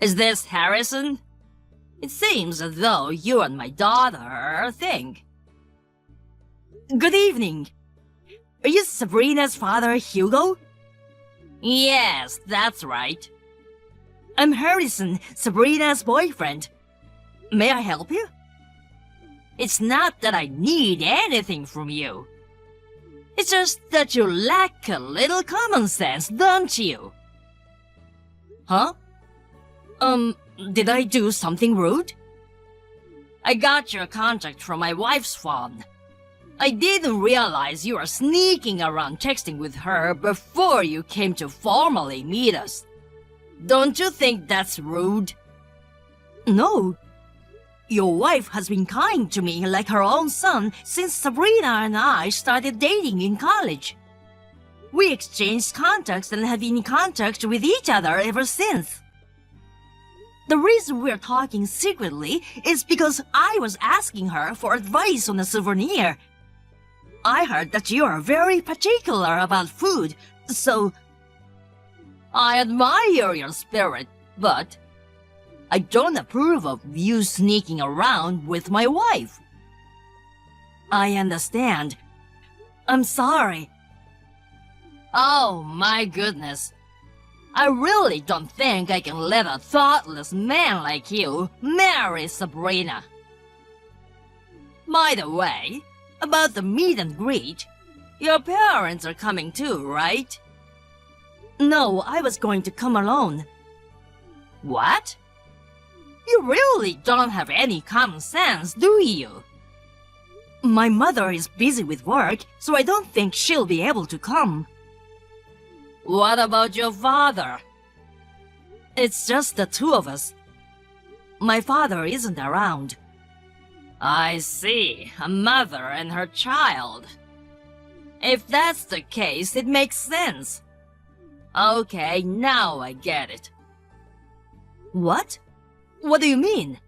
Is this Harrison? It seems as though you and my daughter are a thing. Good evening. Are you Sabrina's father, Hugo? Yes, that's right. I'm Harrison, Sabrina's boyfriend. May I help you? It's not that I need anything from you. It's just that you lack a little common sense, don't you? Huh? Did I do something rude? I got your contact from my wife's phone. I didn't realize you were sneaking around texting with her before you came to formally meet us. Don't you think that's rude? No. Your wife has been kind to me like her own son since Sabrina and I started dating in college. We exchanged contacts and have been in contact with each other ever since. The reason we're talking secretly is because I was asking her for advice on a souvenir. I heard that you are very particular about food, so... I admire your spirit, but I don't approve of you sneaking around with my wife. I understand. I'm sorry. Oh my goodness. I really don't think I can let a thoughtless man like you marry Sabrina. By the way, about the meet and greet, your parents are coming too, right? No, I was going to come alone. What? You really don't have any common sense, do you? My mother is busy with work, so I don't think she'll be able to come. What about your father? It's just the two of us. My father isn't around. I see, a mother and her child. If that's the case, it makes sense. Okay, now I get it. What? What do you mean?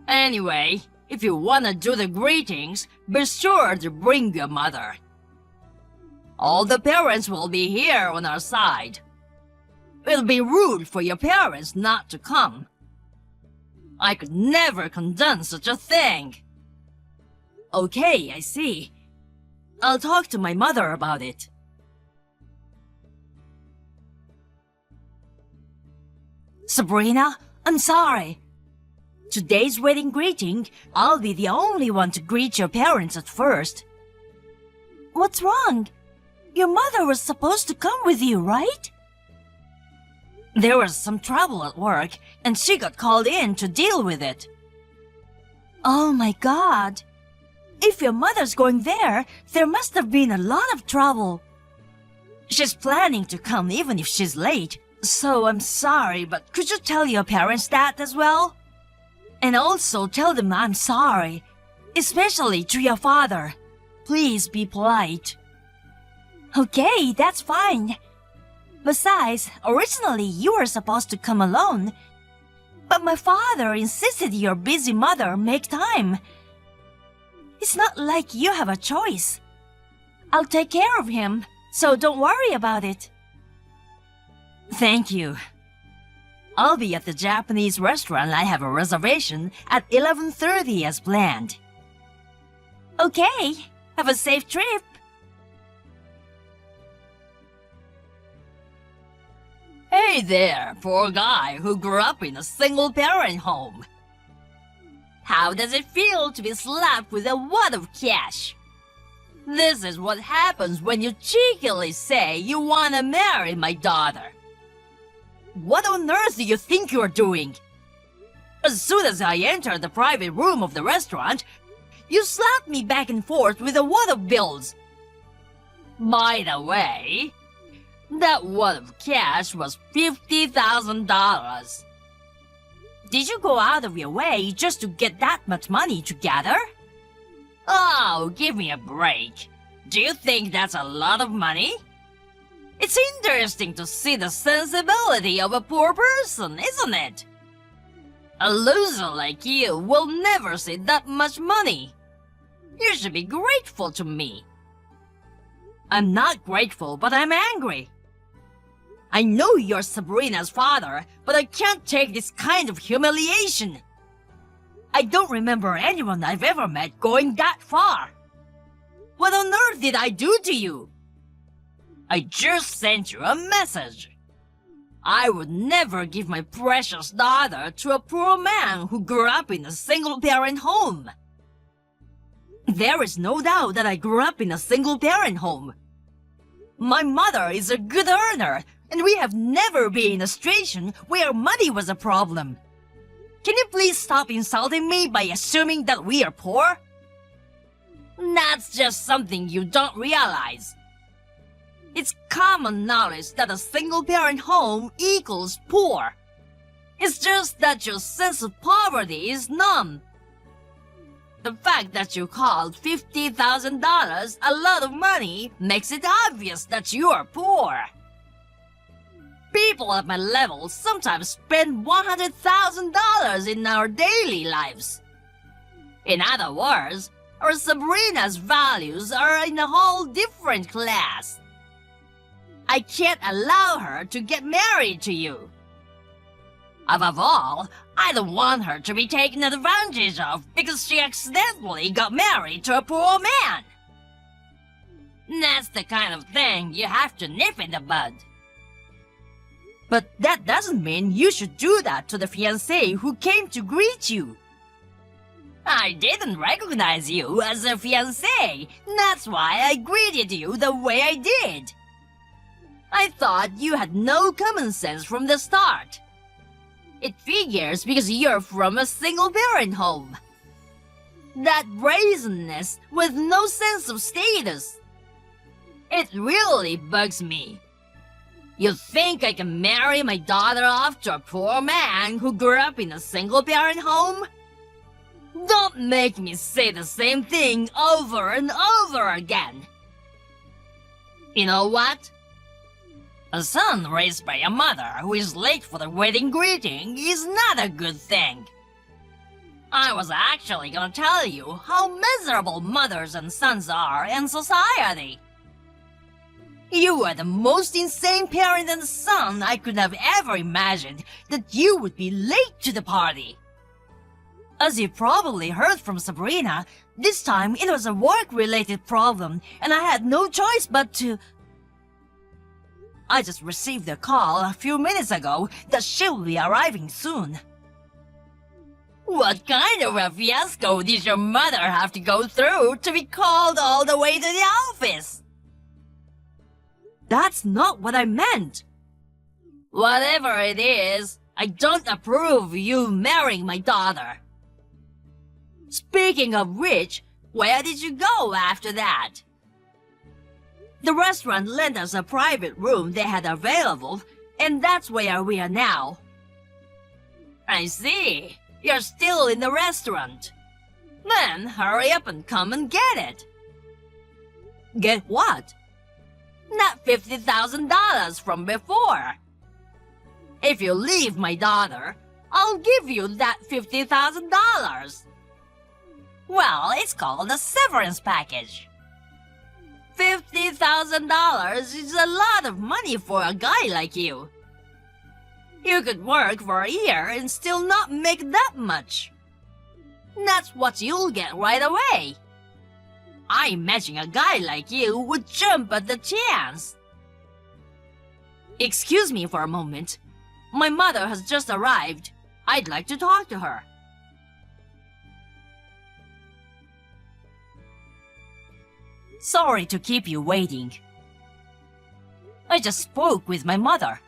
Anyway, if you wanna do the greetings, be sure to bring your mother. All the parents will be here on our side. It'll be rude for your parents not to come. I could never condone such a thing. Okay, I see. I'll talk to my mother about it. Sabrina, I'm sorry. Today's wedding greeting, I'll be the only one to greet your parents at first. What's wrong? Your mother was supposed to come with you, right? There was some trouble at work, and she got called in to deal with it. Oh my God. If your mother's going there must have been a lot of trouble. She's planning to come even if she's late, so I'm sorry, but could you tell your parents that as well? And also tell them I'm sorry, especially to your father. Please be polite. Okay, that's fine. Besides, originally you were supposed to come alone. But my father insisted your busy mother make time. It's not like you have a choice. I'll take care of him, so don't worry about it. Thank you. I'll be at the Japanese restaurant. I have a reservation at 11:30 as planned. Okay, have a safe trip. Hey there, poor guy who grew up in a single-parent home. How does it feel to be slapped with a wad of cash? This is what happens when you cheekily say you want to marry my daughter. What on earth do you think you're doing? As soon as I entered the private room of the restaurant, you slapped me back and forth with a wad of bills. By the way, that wad of cash was $50,000. Did you go out of your way just to get that much money together? Oh, give me a break. Do you think that's a lot of money? It's interesting to see the sensibility of a poor person, isn't it? A loser like you will never see that much money. You should be grateful to me. I'm not grateful, but I'm angry. I know you're Sabrina's father, but I can't take this kind of humiliation. I don't remember anyone I've ever met going that far. What on earth did I do to you? I just sent you a message. I would never give my precious daughter to a poor man who grew up in a single-parent home. There is no doubt that I grew up in a single-parent home. My mother is a good earner, and we have never been in a situation where money was a problem. Can you please stop insulting me by assuming that we are poor? That's just something you don't realize. It's common knowledge that a single-parent home equals poor. It's just that your sense of poverty is numb. The fact that you called $50,000 a lot of money makes it obvious that you are poor. People at my level sometimes spend $100,000 in our daily lives. In other words, our Sabrina's values are in a whole different class. I can't allow her to get married to you. Above all, I don't want her to be taken advantage of because she accidentally got married to a poor man. That's the kind of thing you have to nip in the bud. But that doesn't mean you should do that to the fiancé who came to greet you. I didn't recognize you as a fiancé. That's why I greeted you the way I did. I thought you had no common sense from the start. It figures because you're from a single-parent home. That brazenness with no sense of status. It really bugs me. You think I can marry my daughter off to a poor man who grew up in a single-parent home? Don't make me say the same thing over and over again. You know what? A son raised by a mother who is late for the wedding greeting is not a good thing. I was actually gonna tell you how miserable mothers and sons are in society. You are the most insane parent and son I could have ever imagined that you would be late to the party. As you probably heard from Sabrina, this time it was a work-related problem and I had no choice but to... I just received a call a few minutes ago that she'll be arriving soon. What kind of a fiasco did your mother have to go through to be called all the way to the office? That's not what I meant. Whatever it is, I don't approve of you marrying my daughter. Speaking of which, where did you go after that? The restaurant lent us a private room they had available, and that's where we are now. I see. You're still in the restaurant. Then hurry up and come and get it. Get what? Not $50,000 from before. If you leave my daughter, I'll give you that $50,000. Well, it's called a severance package. $50,000 is a lot of money for a guy like you. You could work for a year and still not make that much. That's what you'll get right away. I imagine a guy like you would jump at the chance. Excuse me for a moment. My mother has just arrived. I'd like to talk to her. Sorry to keep you waiting. I just spoke with my mother.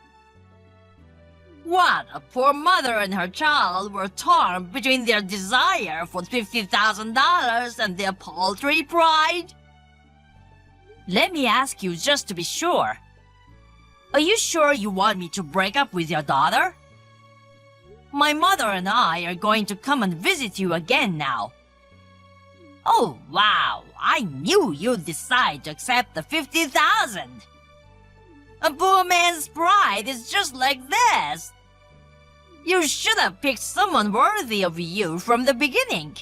What, a poor mother and her child were torn between their desire for $50,000 and their paltry pride? Let me ask you just to be sure. Are you sure you want me to break up with your daughter? My mother and I are going to come and visit you again now. Oh, wow, I knew you'd decide to accept the $50,000. A poor man's pride is just like this. You should have picked someone worthy of you from the beginning.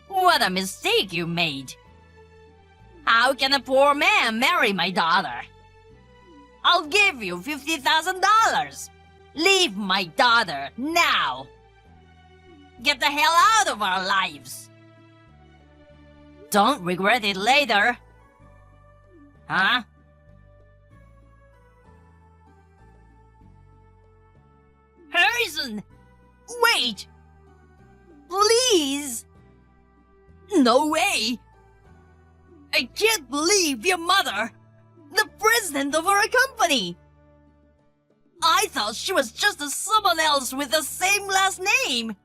What a mistake you made. How can a poor man marry my daughter? I'll give you $50,000. Leave my daughter now. Get the hell out of our lives. Don't regret it later. Huh? Harrison! Wait! Please! No way! I can't believe your mother, the president of our company! I thought she was just someone else with the same last name!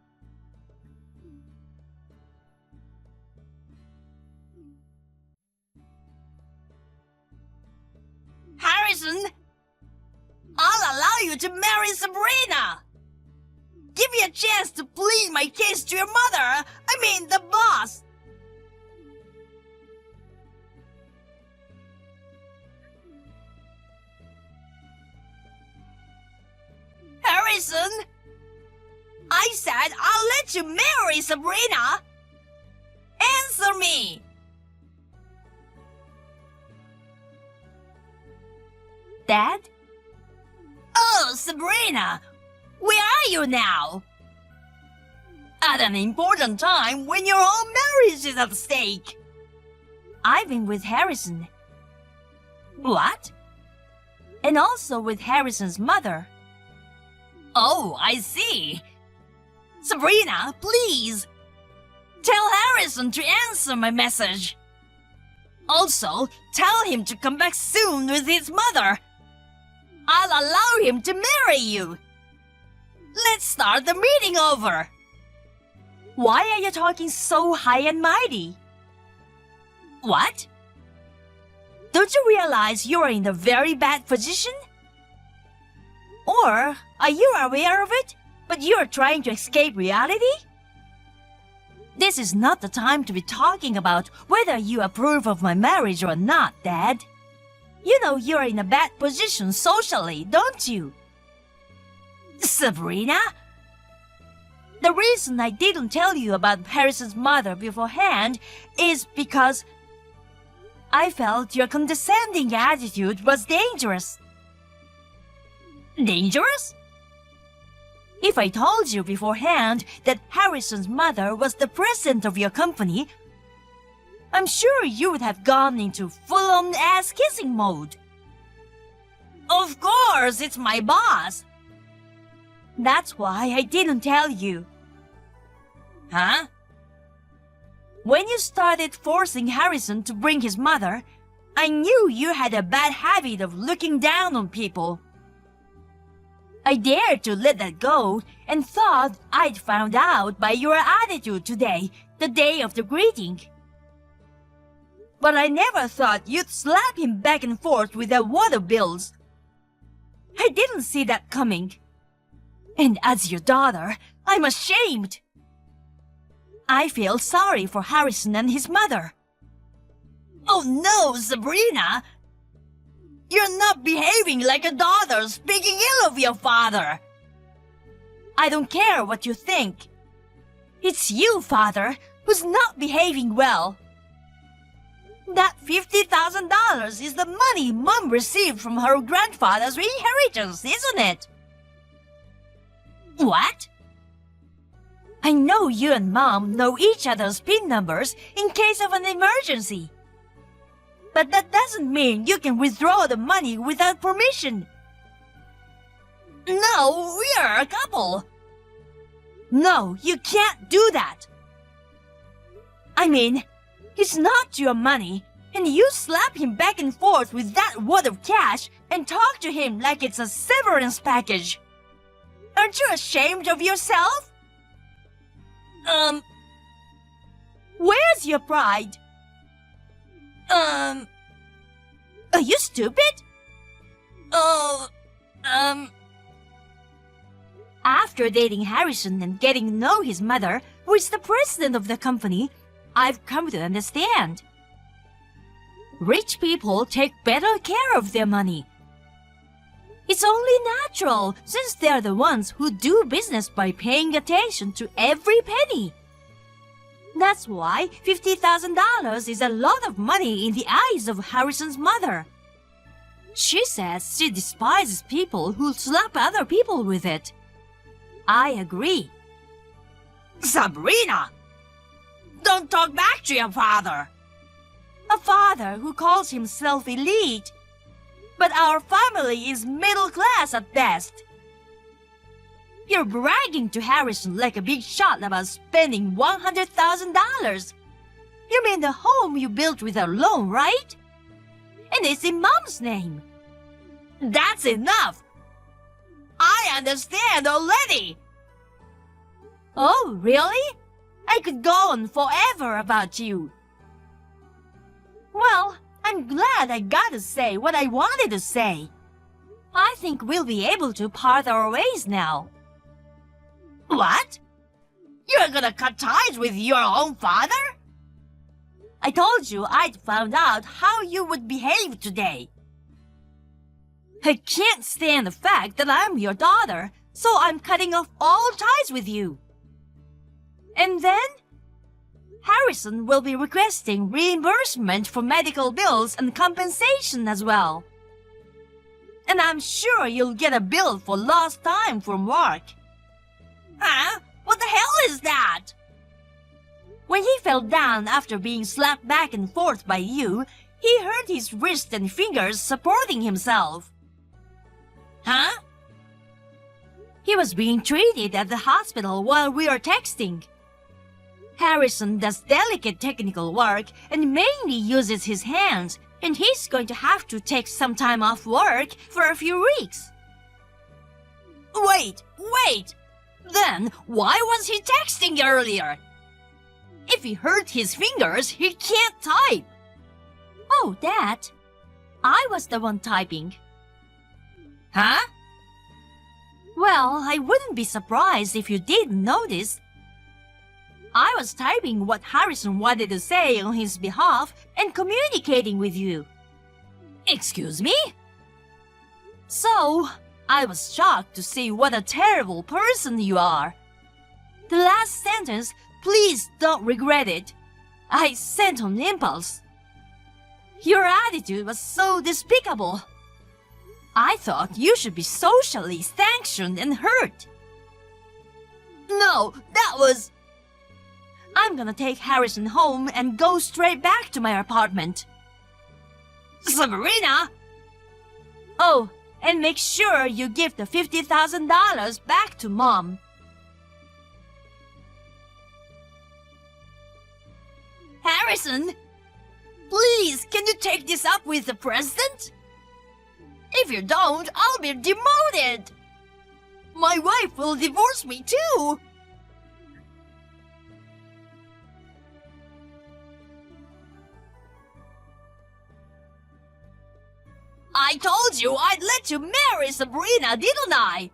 Harrison! I'll allow you to marry Sabrina! Give me a chance to plead my case to your mother! I mean, the boss! Harrison! I said I'll let you marry Sabrina! Answer me! Dad? Oh, Sabrina! Where are you now? At an important time when your own marriage is at stake. I've been with Harrison. What? And also with Harrison's mother. Oh, I see. Sabrina, please. Tell Harrison to answer my message. Also, tell him to come back soon with his mother. I'll allow him to marry you. Let's start the meeting over. Why are you talking so high and mighty? What? Don't you realize you're in a very bad position? Or are you aware of it, but you're trying to escape reality? This is not the time to be talking about whether you approve of my marriage or not, Dad. You know you're in a bad position socially, don't you? Sabrina? The reason I didn't tell you about Harrison's mother beforehand is because I felt your condescending attitude was dangerous. Dangerous? If I told you beforehand that Harrison's mother was the president of your company, I'm sure you would have gone into full-on ass-kissing mode. Of course, it's my boss. That's why I didn't tell you. Huh? When you started forcing Harrison to bring his mother, I knew you had a bad habit of looking down on people. I dared to let that go and thought I'd found out by your attitude today, the day of the greeting. But I never thought you'd slap him back and forth with the water bills. I didn't see that coming. And as your daughter, I'm ashamed. I feel sorry for Harrison and his mother. Oh no, Sabrina! You're not behaving like a daughter speaking ill of your father. I don't care what you think. It's you, father, who's not behaving well. That $50,000 is the money Mom received from her grandfather's inheritance, isn't it? What? I know you and Mom know each other's PIN numbers in case of an emergency. But that doesn't mean you can withdraw the money without permission. No, we are a couple. No, you can't do that. I mean, it's not your money, and you slap him back and forth with that wad of cash and talk to him like it's a severance package. Aren't you ashamed of yourself? Where's your pride? Are you stupid? After dating Harrison and getting to know his mother, who is the president of the company, I've come to understand. Rich people take better care of their money. It's only natural, since they're the ones who do business by paying attention to every penny. That's why $50,000 is a lot of money in the eyes of Harrison's mother. She says she despises people who slap other people with it. I agree. Sabrina! Don't talk back to your father! A father who calls himself elite. But our family is middle class at best. You're bragging to Harrison like a big shot about spending $100,000. You mean the home you built with a loan, right? And it's in Mom's name. That's enough! I understand already! Oh, really? I could go on forever about you. Well, I'm glad I got to say what I wanted to say. I think we'll be able to part our ways now. What? You're gonna cut ties with your own father? I told you I'd found out how you would behave today. I can't stand the fact that I'm your daughter, so I'm cutting off all ties with you. And then, Harrison will be requesting reimbursement for medical bills and compensation as well. And I'm sure you'll get a bill for lost time from work. Huh? What the hell is that? When he fell down after being slapped back and forth by you, he hurt his wrist and fingers supporting himself. Huh? He was being treated at the hospital while we were texting. Harrison does delicate technical work and mainly uses his hands, and he's going to have to take some time off work for a few weeks. Wait! Then why was he texting earlier? If he hurt his fingers, he can't type. Oh, Dad. I was the one typing. Huh? Well, I wouldn't be surprised if you didn't notice. I was typing what Harrison wanted to say on his behalf and communicating with you. Excuse me? So, I was shocked to see what a terrible person you are. The last sentence, please don't regret it. I sent on impulse. Your attitude was so despicable. I thought you should be socially sanctioned and hurt. No, that was... I'm gonna take Harrison home and go straight back to my apartment. Sabrina! Oh, and make sure you give the $50,000 back to Mom. Harrison, please, can you take this up with the president? If you don't, I'll be demoted. My wife will divorce me too. I told you I'd let you marry Sabrina, didn't I?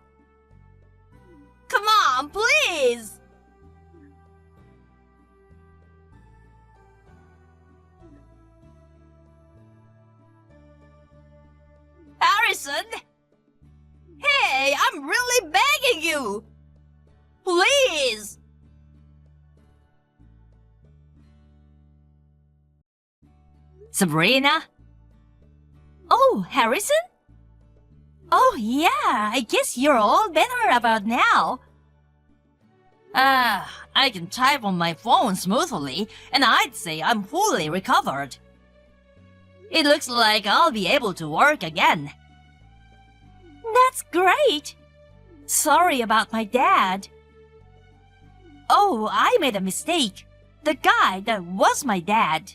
Come on, please! Harrison! Hey, I'm really begging you! Please! Sabrina? Oh, Harrison? Oh, yeah, I guess you're all better about now. I can type on my phone smoothly, and I'd say I'm fully recovered. It looks like I'll be able to work again. That's great. Sorry about my dad. Oh, I made a mistake. The guy that was my dad.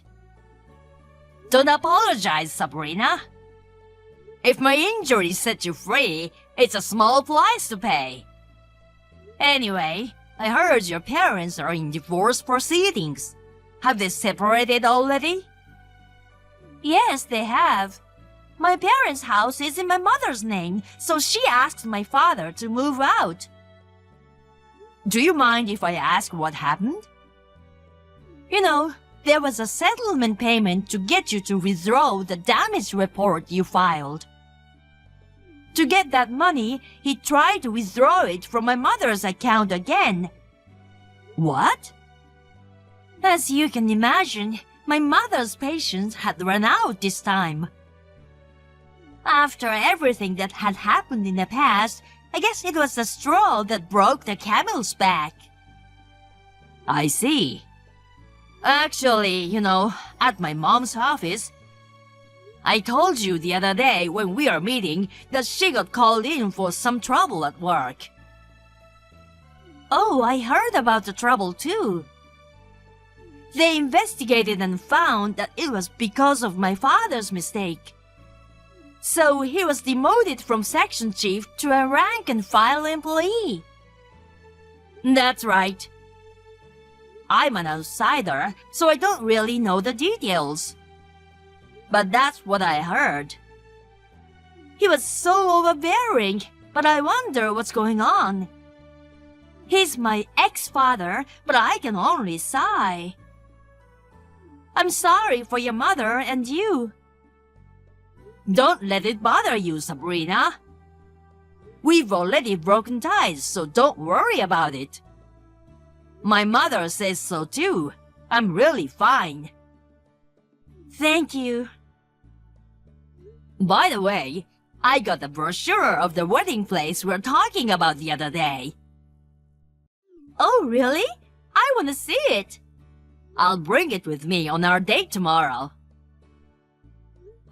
Don't apologize, Sabrina. If my injury set you free, it's a small price to pay. Anyway, I heard your parents are in divorce proceedings. Have they separated already? Yes, they have. My parents' house is in my mother's name, so she asked my father to move out. Do you mind if I ask what happened? You know, there was a settlement payment to get you to withdraw the damage report you filed. To get that money, he tried to withdraw it from my mother's account again. What? As you can imagine, my mother's patience had run out this time. After everything that had happened in the past, I guess it was the straw that broke the camel's back. I see. Actually, at my mom's office, I told you the other day when we were meeting that she got called in for some trouble at work. Oh, I heard about the trouble too. They investigated and found that it was because of my father's mistake. So he was demoted from section chief to a rank-and-file employee. That's right. I'm an outsider, so I don't really know the details. But that's what I heard. He was so overbearing, but I wonder what's going on. He's my ex-father, but I can only sigh. I'm sorry for your mother and you. Don't let it bother you, Sabrina. We've already broken ties, so don't worry about it. My mother says so too. I'm really fine. Thank you. By the way, I got a brochure of the wedding place we're talking about the other day. Oh, really? I want to see it. I'll bring it with me on our date tomorrow.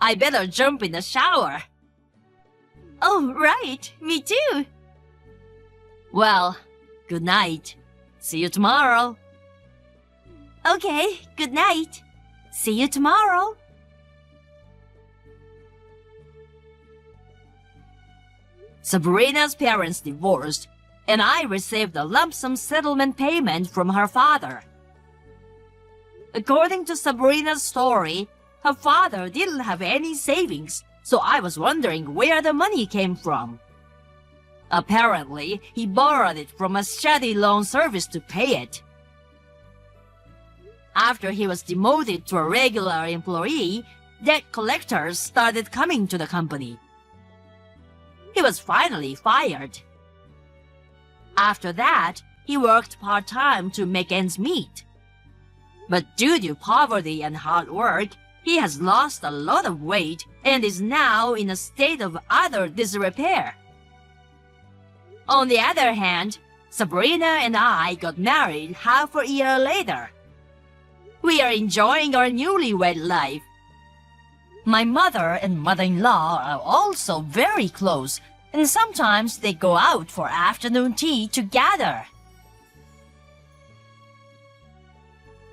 I better jump in the shower. Oh, right. Me too. Well, good night. See you tomorrow. Okay, good night. See you tomorrow. Sabrina's parents divorced, and I received a lump sum settlement payment from her father. According to Sabrina's story, her father didn't have any savings, so I was wondering where the money came from. Apparently, he borrowed it from a steady loan service to pay it. After he was demoted to a regular employee, debt collectors started coming to the company. He was finally fired. After that, he worked part-time to make ends meet. But due to poverty and hard work, he has lost a lot of weight and is now in a state of utter disrepair. On the other hand, Sabrina and I got married half a year later. We are enjoying our newlywed life. My mother and mother-in-law are also very close, and sometimes they go out for afternoon tea together.